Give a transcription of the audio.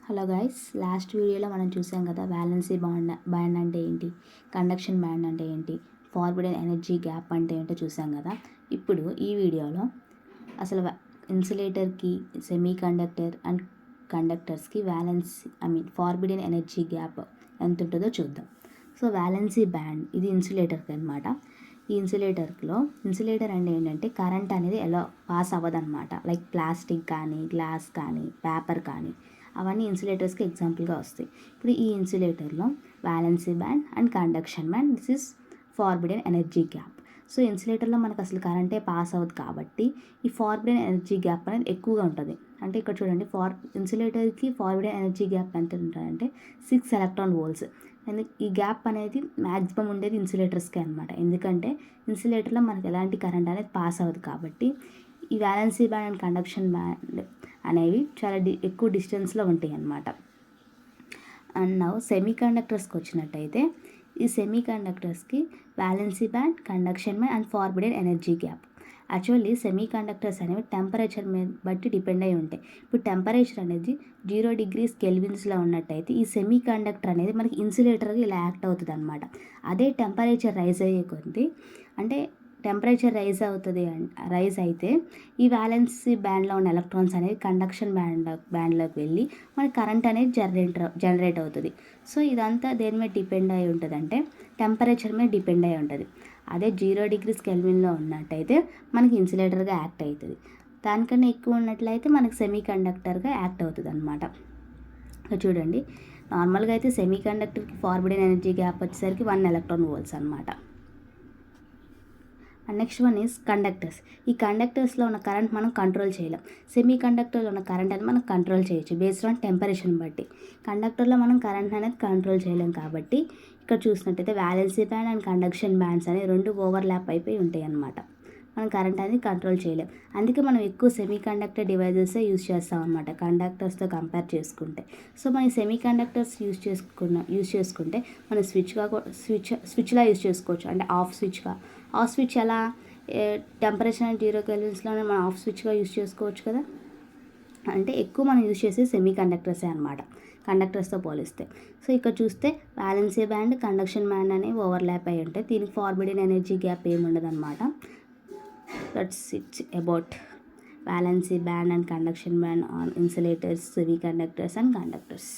Hello guys, last వీడియోలో మనం చూసాం కదా వ్యాలెన్సీ బ్యాండ్ అంటే ఏంటి, కండక్షన్ బ్యాండ్ అంటే ఏంటి, ఫార్వర్డ్ ఎనర్జీ గ్యాప్ అంటే ఏంటో చూసాం కదా. ఇప్పుడు ఈ వీడియోలో అసలు ఇన్సులేటర్కి, సెమీ కండక్టర్ అండ్ కండక్టర్స్కి ఫార్వర్డ్ ఎనర్జీ గ్యాప్ ఎంత ఉంటుందో చూద్దాం. సో వ్యాలెన్సీ బ్యాండ్ ఇది ఇన్సులేటర్కి అనమాట. ఈ ఇన్సులేటర్ అంటే ఏంటంటే కరెంట్ అనేది ఎలా పాస్ అవ్వదన్నమాట. లైక్ ప్లాస్టిక్ కానీ, గ్లాస్ కానీ, పేపర్ కానీ అవన్నీ ఇన్సులేటర్స్కి ఎగ్జాంపుల్గా వస్తాయి. ఇప్పుడు ఈ ఇన్సులేటర్లో valency band and conduction band, this is forbidden energy gap. So ఇన్సులేటర్లో మనకు అసలు కరెంటే పాస్ అవ్వదు కాబట్టి ఈ ఫార్వర్డ్ ఎనర్జీ గ్యాప్ అనేది ఎక్కువగా ఉంటుంది. అంటే ఇక్కడ చూడండి, ఇన్సులేటర్కి ఫార్వర్డ్ ఎనర్జీ గ్యాప్ ఎంత ఉంటుందంటే 6 ఎలక్ట్రాన్ వోల్ట్స్. ఈ గ్యాప్ అనేది మ్యాక్సిమం ఉండేది ఇన్సులేటర్స్కే అనమాట. ఎందుకంటే ఇన్సులేటర్లో మనకు ఎలాంటి కరెంట్ అనేది పాస్ అవ్వదు కాబట్టి ఈ valency band and conduction band అనేవి చాలా ఎక్కువ డిస్టెన్స్లో ఉంటాయి అన్నమాట. అండ్ నౌ సెమీ కండక్టర్స్కి వచ్చినట్టయితే ఈ సెమీ కండక్టర్స్కి valency band, conduction band and forbidden energy gap. Actually semiconductors అనేవి టెంపరేచర్ మీద బట్టి డిపెండ్ అయి ఉంటాయి. ఇప్పుడు టెంపరేచర్ అనేది 0 degrees కెల్విన్స్లో ఉన్నట్టయితే ఈ సెమీ కండక్టర్ అనేది మనకి ఇన్సులేటర్గా ఇలా యాక్ట్ అవుతుంది అనమాట. అదే టెంపరేచర్ రైజ్ అయ్యే కొద్దీ, అంటే టెంపరేచర్ రైజ్ అయితే ఈ వ్యాలెన్సీ బ్యాండ్లో ఉన్న ఎలక్ట్రాన్స్ అనేవి కండక్షన్ బ్యాండ్లోకి వెళ్ళి మనకి కరెంట్ అనేది జనరేట్ అవుతుంది. సో ఇదంతా దేని మీద డిపెండ్ అయి ఉంటుంది అంటే టెంపరేచర్ మీద డిపెండ్ అయి ఉంటుంది. అదే 0 degrees కెల్విన్లో ఉన్నట్టయితే మనకి ఇన్సులేటర్గా యాక్ట్ అవుతుంది. దానికన్నా ఎక్కువ ఉన్నట్లయితే మనకి సెమీ కండక్టర్గా యాక్ట్ అవుతుంది అనమాట. చూడండి, నార్మల్గా అయితే సెమీ కండక్టర్కి ఫార్వర్డ్ ఎనర్జీ గ్యాప్ వచ్చేసరికి 1 electron volts అనమాట. And next one is conductors. ఈ కండక్టర్స్లో ఉన్న కరెంట్ మనం కంట్రోల్ చేయలేం. సెమీ కండక్టర్లో ఉన్న కరెంట్ అనేది మనం కంట్రోల్ చేయొచ్చు బేస్డ్ ఆన్ టెంపరేచర్ని బట్టి. కండక్టర్లో మనం కరెంట్ అనేది కంట్రోల్ చేయలేం కాబట్టి ఇక్కడ చూసినట్టయితే valency band and conduction bands అనేవి 2 ఓవర్లాప్ అయిపోయి ఉంటాయి అన్నమాట. మనం కరెంట్ అనేది కంట్రోల్ చేయలేం. అందుకే మనం ఎక్కువ సెమీ కండక్టర్ డివైజెసే యూజ్ చేస్తాం అనమాట కండక్టర్స్తో కంపేర్ చేసుకుంటే. సో మనం సెమీ కండక్టర్స్ యూజ్ చేసుకుంటే మనం స్విచ్లా యూజ్ చేసుకోవచ్చు. అంటే ఆఫ్ స్విచ్ ఎలా, టెంపరేచర్ 0 kelvinsలోనే మనం ఆఫ్ స్విచ్గా యూజ్ చేసుకోవచ్చు కదా. అంటే ఎక్కువ మనం యూజ్ చేసే సెమీ కండక్టర్సే అనమాట కండక్టర్స్తో పోలిస్తే. సో ఇక్కడ చూస్తే వ్యాలెన్సీ బ్యాండ్, కండక్షన్ బ్యాండ్ అనేవి ఓవర్లాప్ అయి ఉంటాయి. దీనికి ఫార్వర్డ్ ఎనర్జీ గ్యాప్ ఏముండదు అనమాట. That's it's about valency band and conduction band on insulators, semi conductors and conductors.